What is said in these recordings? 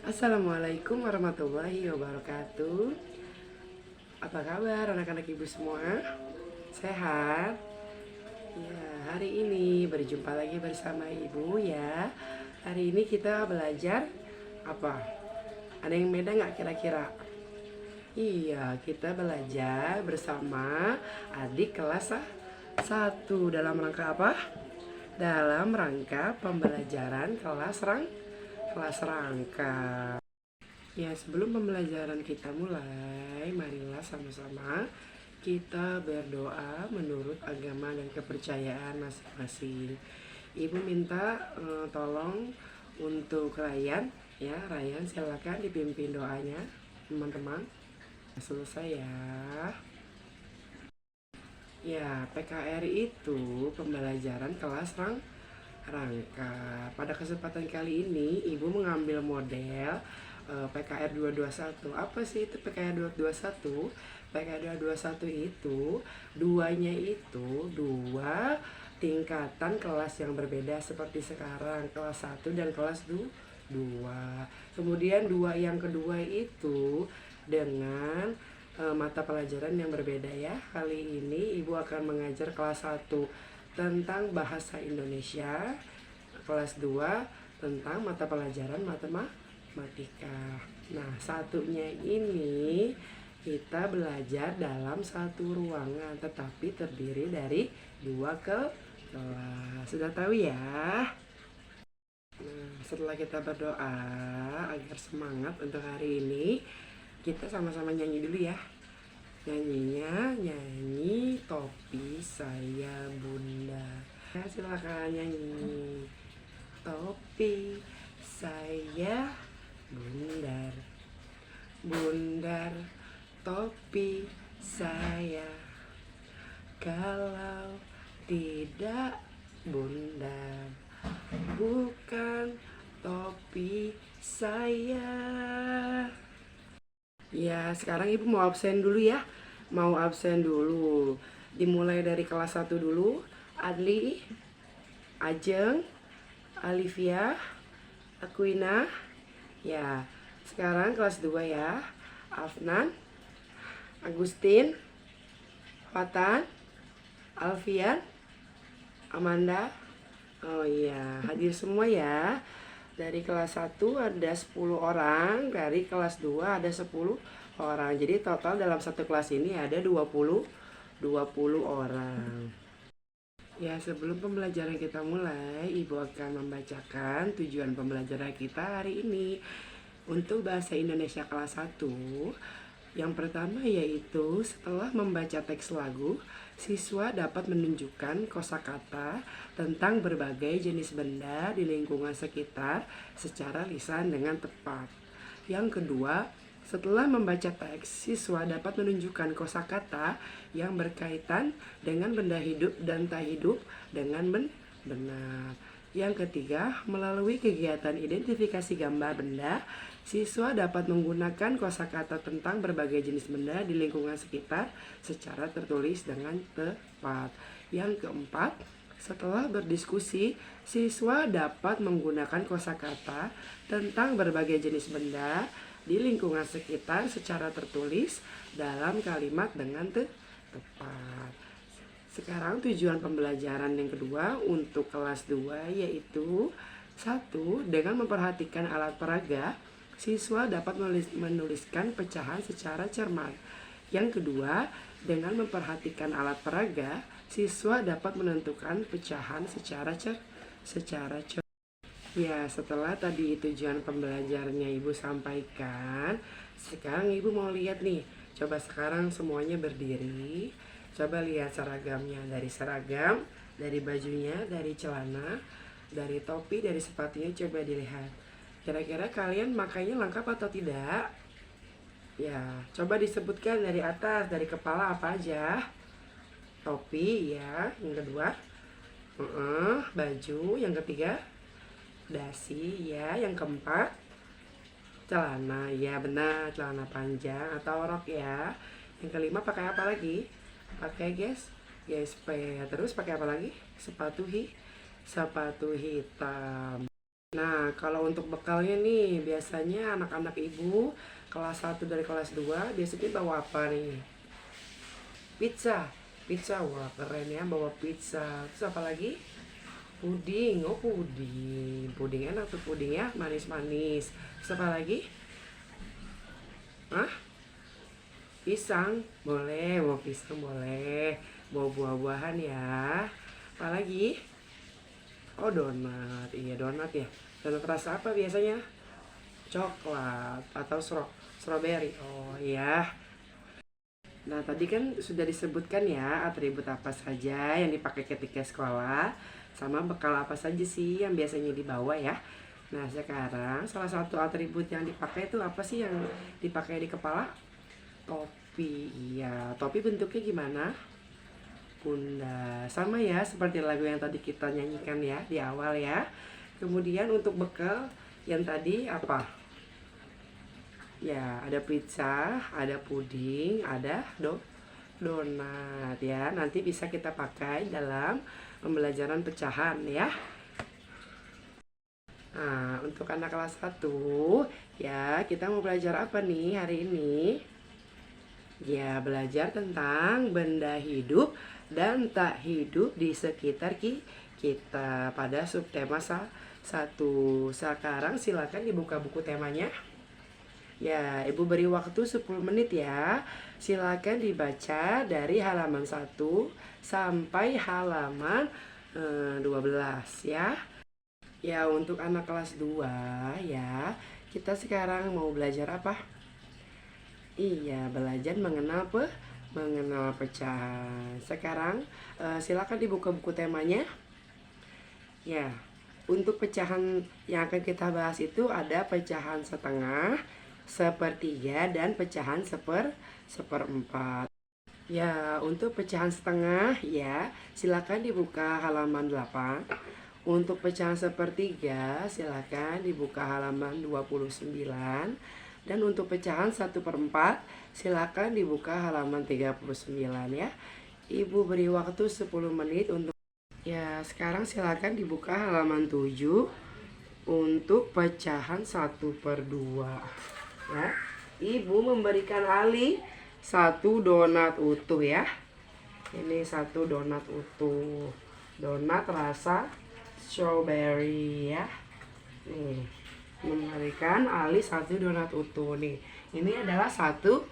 Assalamualaikum warahmatullahi wabarakatuh. Apa kabar anak-anak ibu semua? Sehat? Ya, hari ini berjumpa lagi bersama ibu ya. Hari ini kita belajar apa? Ada yang beda nggak kira-kira? Iya, kita belajar bersama adik kelas 1 dalam rangka apa? Dalam rangka pembelajaran kelas rangka. Ya, sebelum pembelajaran kita mulai, marilah sama-sama kita berdoa menurut agama dan kepercayaan masing-masing. Ibu minta tolong untuk Ryan, ya Ryan silakan dipimpin doanya, teman-teman. Selesai ya. Ya, PKR itu pembelajaran kelas rangka. Pada kesempatan kali ini, Ibu mengambil model PKR 221. Apa sih itu PKR 221? PKR 221 itu duanya itu dua tingkatan kelas yang berbeda seperti sekarang, kelas 1 dan kelas 2. Kemudian dua yang kedua itu dengan mata pelajaran yang berbeda ya. Kali ini Ibu akan mengajar kelas 1 tentang bahasa Indonesia, kelas 2 tentang mata pelajaran matematika. Nah, satunya ini kita belajar dalam satu ruangan tetapi terdiri dari dua kelas. Sudah tahu ya? Nah, setelah kita berdoa agar semangat untuk hari ini, kita sama-sama nyanyi dulu ya. Nyanyinya nyanyi topi saya bunda. Nah, silakan nyanyi. Topi saya bundar, bundar topi saya. Kalau tidak bundar, bukan topi saya. Ya, sekarang ibu mau absen dulu ya. Mau absen dulu. Dimulai dari kelas 1 dulu. Adli, Ajeng, Alivia, Aquina. Ya, sekarang kelas 2 ya. Afnan, Agustin, Fatan, Alfian, Amanda. Oh iya, hadir semua ya. Dari kelas 1 ada 10 orang, dari kelas 2 ada 10 orang. Jadi total dalam satu kelas ini ada 20 orang. Ya, sebelum pembelajaran kita mulai, Ibu akan membacakan tujuan pembelajaran kita hari ini. Untuk bahasa Indonesia kelas 1, yang pertama yaitu setelah membaca teks lagu, siswa dapat menunjukkan kosakata tentang berbagai jenis benda di lingkungan sekitar secara lisan dengan tepat. Yang kedua, setelah membaca teks, siswa dapat menunjukkan kosakata yang berkaitan dengan benda hidup dan tak hidup dengan benar. Yang ketiga, melalui kegiatan identifikasi gambar benda, siswa dapat menggunakan kosakata tentang berbagai jenis benda di lingkungan sekitar secara tertulis dengan tepat. Yang keempat, setelah berdiskusi, siswa dapat menggunakan kosakata tentang berbagai jenis benda di lingkungan sekitar secara tertulis dalam kalimat dengan tepat. Sekarang tujuan pembelajaran yang kedua untuk kelas 2 yaitu 1. Dengan memperhatikan alat peraga, siswa dapat menuliskan pecahan secara cermat. Yang kedua, dengan memperhatikan alat peraga, siswa dapat menentukan pecahan secara cermat. Ya, setelah tadi tujuan pembelajarannya Ibu sampaikan, sekarang Ibu mau lihat nih. Coba sekarang semuanya berdiri. Coba lihat seragamnya, dari seragam, dari bajunya, dari celana, dari topi, dari sepatunya, coba dilihat. Kira-kira kalian makainya lengkap atau tidak? Ya, coba disebutkan dari atas, dari kepala apa aja. Topi ya, yang kedua. Baju, yang ketiga. Dasi ya, yang keempat. Celana, ya benar, celana panjang atau rok ya. Yang kelima pakai apa lagi? Pakai GSP. Terus pakai apa lagi? Sepatu hitam. Nah, kalau untuk bekalnya nih, biasanya anak-anak ibu kelas 1 dari kelas 2 biasanya bawa apa nih? Pizza. Pizza, wah keren ya, bawa pizza. Terus apa lagi? Puding, oh puding. Puding enak tuh puding ya, manis-manis. Terus apa lagi? Hah? Pisang, boleh. Mau pisang boleh. Mau buah-buahan ya. Apa lagi? Oh donat, iya donat ya. Donat rasa apa biasanya? Coklat atau strawberry. Oh iya. Nah tadi kan sudah disebutkan ya atribut apa saja yang dipakai ketika sekolah, sama bekal apa saja sih yang biasanya dibawa ya. Nah sekarang salah satu atribut yang dipakai itu apa sih yang dipakai di kepala? Topi. Iya, topi bentuknya gimana? Bunda. Sama ya seperti lagu yang tadi kita nyanyikan ya di awal ya. Kemudian untuk bekal yang tadi apa? Ya, ada pizza, ada puding, ada donat ya. Nanti bisa kita pakai dalam pembelajaran pecahan ya. Nah, untuk anak kelas 1 ya, kita mau belajar apa nih hari ini? Ya, belajar tentang benda hidup dan tak hidup di sekitar kita pada subtema 1. Sekarang silakan dibuka buku temanya. Ya, Ibu beri waktu 10 menit ya. Silakan dibaca dari halaman 1 sampai halaman 12 ya. Ya, untuk anak kelas 2 ya. Kita sekarang mau belajar apa? Iya, belajar mengenal pecahan. Sekarang silakan dibuka buku temanya. Ya, untuk pecahan yang akan kita bahas itu ada pecahan setengah, sepertiga, dan pecahan seperempat. Ya, untuk pecahan setengah ya, silakan dibuka halaman 8. Untuk pecahan sepertiga, silakan dibuka halaman 29. Dan untuk pecahan 1/4, silakan dibuka halaman 39 ya. Ibu beri waktu 10 menit untuk ya, sekarang silakan dibuka halaman 7 untuk pecahan 1/2 ya. Ibu memberikan Ali 1 donat utuh ya. Ini 1 donat utuh. Donat rasa strawberry ya. Nih, memberikan Ali 1 donat utuh nih. Ini adalah satu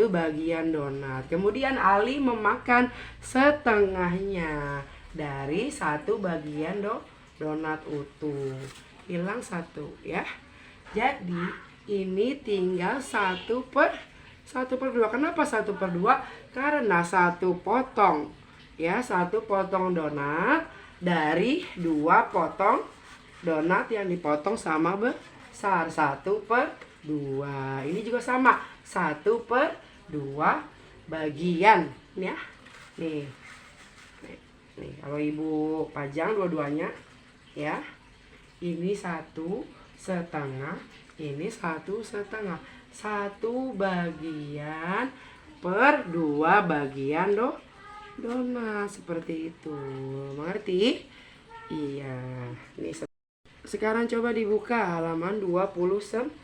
bagian donat. Kemudian Ali memakan setengahnya dari 1 bagian donat utuh. Hilang 1 ya. Jadi ini tinggal 1/2. Kenapa 1/2? Karena 1 potong ya, 1 potong donat dari 2 potong donat yang dipotong sama besar. 1/2. Ini juga sama, 1/2 bagian ya. Nih, kalau ibu pajang dua-duanya ya. Ini 1/2, ini 1/2. 1 bagian per 2 bagian donat seperti itu. Mengerti? Iya. Ini sekarang coba dibuka halaman 29.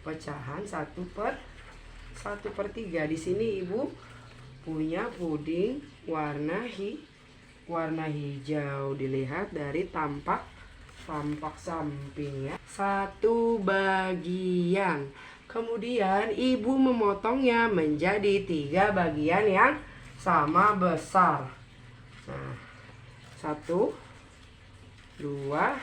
Pecahan 1/3. Di sini ibu punya puding warna hijau. Dilihat dari tampak samping ya. 1 bagian. Kemudian ibu memotongnya menjadi 3 bagian yang sama besar. Nah, 1, 2,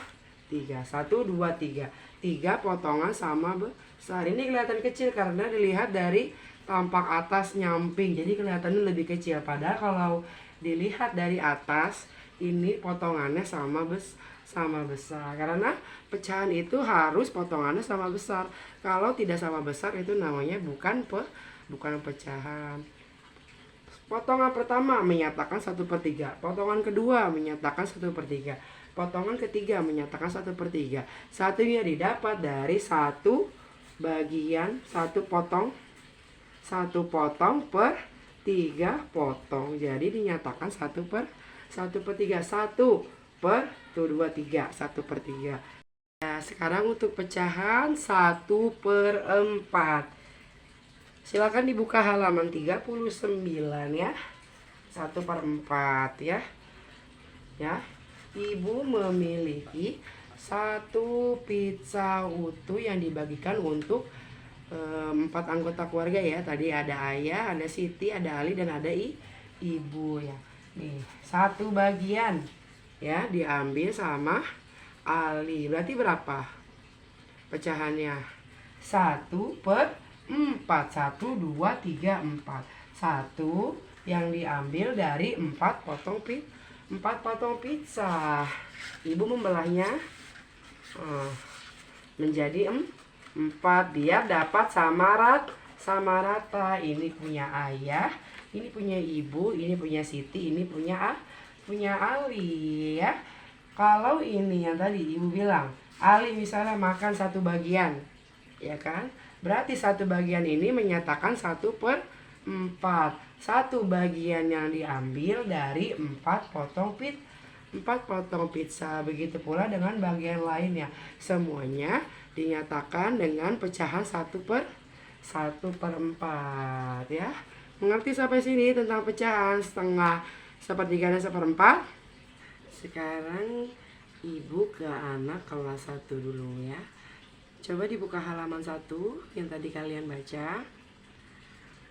3. 1, 2, 3. 3 potongan sama besar. Ini kelihatan kecil karena dilihat dari tampak atas nyamping, jadi kelihatannya lebih kecil. Padahal kalau dilihat dari atas, ini potongannya sama besar. Karena pecahan itu harus potongannya sama besar. Kalau tidak sama besar itu namanya bukan pecahan. Potongan pertama menyatakan 1/3. Potongan kedua menyatakan 1/3. Potongan ketiga menyatakan 1/3. Satunya didapat dari 1 bagian, 1 potong per 3 potong. Jadi dinyatakan 1/3. 1 per tuh 2, 3, 1/3. Nah, sekarang untuk pecahan 1/4. Silakan dibuka halaman 39 ya. 1/4 ya. Ya. Ibu memiliki satu pizza utuh yang dibagikan untuk 4 anggota keluarga ya. Tadi ada ayah, ada Siti, ada Ali, dan ada ibu ya. Nih, satu bagian ya diambil sama Ali. Berarti berapa pecahannya? 1/4. 1, 2, 3, 4. 1 yang diambil dari 4 potong pizza. Ibu membelahnya menjadi 4 biar dapat sama rata. Ini punya ayah, ini punya ibu, ini punya Siti, ini punya Ali ya. Kalau ini yang tadi ibu bilang, Ali misalnya makan satu bagian, ya kan? Berarti satu bagian ini menyatakan 1/4. Satu bagian yang diambil dari 4 potong pizza. Begitu pula dengan bagian lainnya. Semuanya dinyatakan dengan pecahan 1/4 ya. Mengerti sampai sini tentang pecahan setengah, sepertiga, dan 1/4? Sekarang ibu ke anak kelas 1 dulu ya. Coba dibuka halaman 1 yang tadi kalian baca.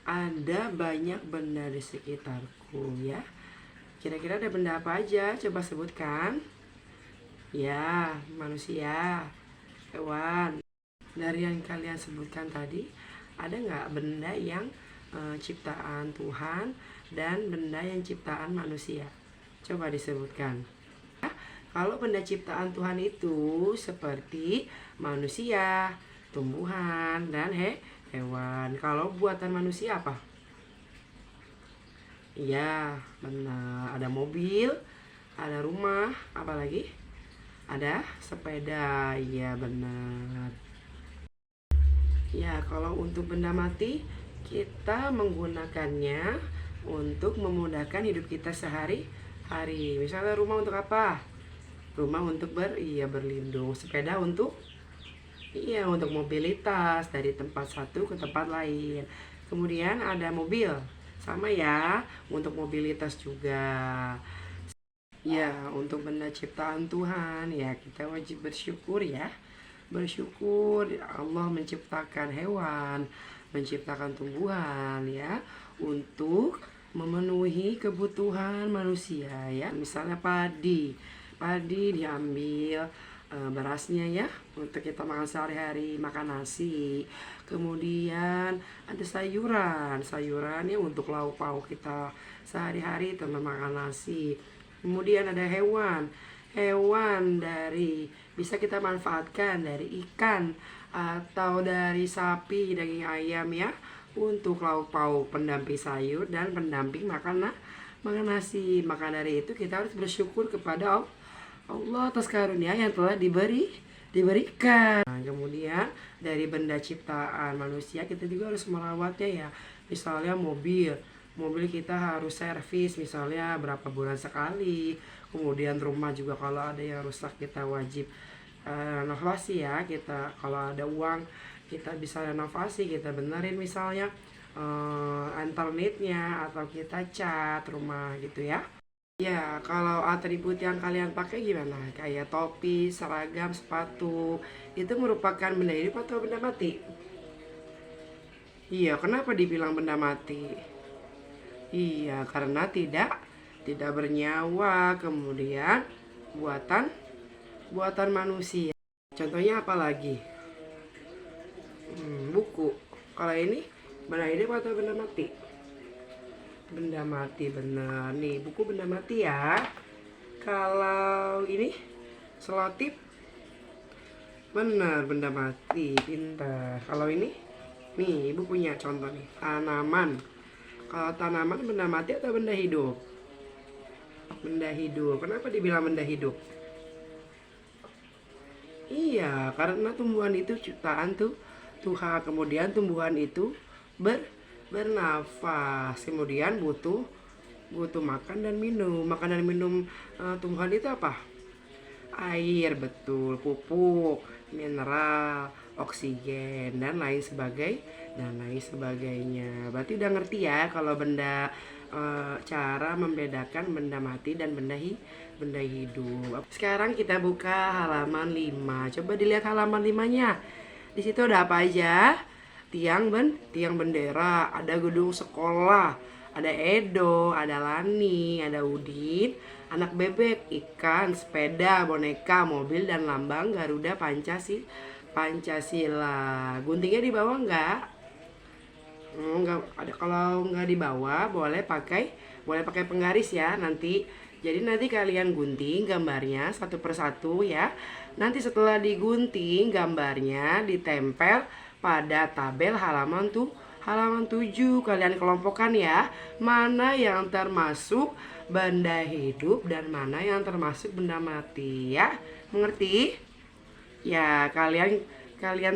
Ada banyak benda di sekitarku ya. Kira-kira ada benda apa aja? Coba sebutkan. Ya, manusia, hewan. Dari yang kalian sebutkan tadi, ada nggak benda yang ciptaan Tuhan dan benda yang ciptaan manusia? Coba disebutkan. Kalau benda ciptaan Tuhan itu seperti manusia, tumbuhan, dan hewan. Kalau buatan manusia apa? Iya, benar. Ada mobil, ada rumah, apa lagi? Ada sepeda. Iya, benar. Ya, kalau untuk benda mati, kita menggunakannya untuk memudahkan hidup kita sehari-hari. Misalnya rumah untuk apa? Rumah untuk berlindung. Sepeda untuk mobilitas dari tempat satu ke tempat lain. Kemudian ada mobil, sama ya, untuk mobilitas juga. Ya, untuk benda ciptaan Tuhan ya kita wajib bersyukur ya. Bersyukur Allah menciptakan hewan, menciptakan tumbuhan ya, untuk memenuhi kebutuhan manusia ya. Misalnya padi diambil berasnya ya untuk kita makan sehari-hari, makan nasi. Kemudian ada sayuran ya untuk lauk pauk kita sehari-hari teman makan nasi. Kemudian ada hewan dari bisa kita manfaatkan dari ikan atau dari sapi, daging ayam ya, untuk lauk pauk, pendamping sayur dan pendamping makan nasi. Maka dari itu kita harus bersyukur kepada Allah atas karunia yang telah diberikan. Nah, kemudian dari benda ciptaan manusia kita juga harus merawatnya ya. Misalnya mobil kita harus servis misalnya berapa bulan sekali. Kemudian rumah juga kalau ada yang rusak kita wajib renovasi ya. Kita kalau ada uang kita bisa renovasi, kita benerin misalnya internetnya atau kita cat rumah gitu ya. Ya, kalau atribut yang kalian pakai gimana? Kayak topi, seragam, sepatu, itu merupakan benda hidup atau benda mati? Iya, kenapa dibilang benda mati? Iya, karena tidak bernyawa. Kemudian buatan manusia. Contohnya apa lagi? Buku. Kalau ini benda hidup atau benda mati? Benda mati, bener nih, buku benda mati ya. Kalau ini selotip, bener benda mati, pintar. Kalau ini nih ibu punya contoh nih, tanaman. Kalau tanaman benda mati atau benda hidup? Benda hidup. Kenapa dibilang benda hidup? Iya, karena tumbuhan itu ciptaan Tuhan. Kemudian tumbuhan itu bernafas, kemudian butuh makan dan minum. Makan dan minum tumbuhan itu apa? Air, betul, pupuk, mineral, oksigen, dan lain sebagainya. Berarti udah ngerti ya kalau benda cara membedakan benda mati dan benda hidup. Sekarang kita buka halaman 5. Coba dilihat halaman 5-nya. Di situ ada apa aja? Tiang bendera, ada gedung sekolah, ada Edo, ada Lani, ada Udin, anak bebek, ikan, sepeda, boneka, mobil, dan lambang Garuda Pancasila. Guntingnya di bawah enggak? Enggak ada. Kalau nggak di bawah boleh pakai penggaris ya nanti. Jadi nanti kalian gunting gambarnya satu persatu ya. Nanti setelah digunting gambarnya ditempel pada tabel halaman 7. Kalian kelompokkan ya, mana yang termasuk benda hidup dan mana yang termasuk benda mati ya. Mengerti? Ya, kalian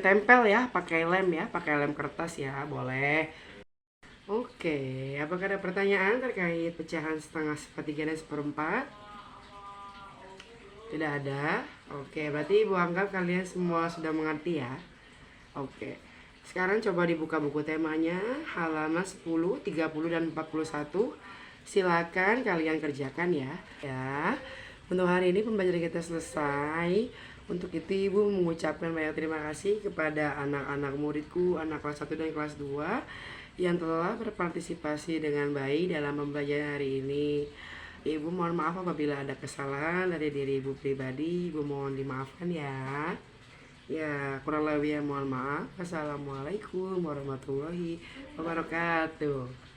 tempel ya, pakai lem kertas ya, boleh. Oke, apakah ada pertanyaan terkait pecahan setengah, sepertiga, dan seperempat? Tidak ada. Oke, berarti Ibu anggap kalian semua sudah mengerti ya. Oke. Sekarang coba dibuka buku temanya, halaman 10, 30, dan 41. Silakan kalian kerjakan ya. Ya. Untuk hari ini pembelajaran kita selesai. Untuk itu Ibu mengucapkan banyak terima kasih kepada anak-anak muridku, anak kelas 1 dan kelas 2 yang telah berpartisipasi dengan baik dalam pembelajaran hari ini. Ibu mohon maaf apabila ada kesalahan dari diri Ibu pribadi. Ibu mohon dimaafkan ya. Ya, kurang lebihnya mohon maaf. Assalamualaikum warahmatullahi wabarakatuh.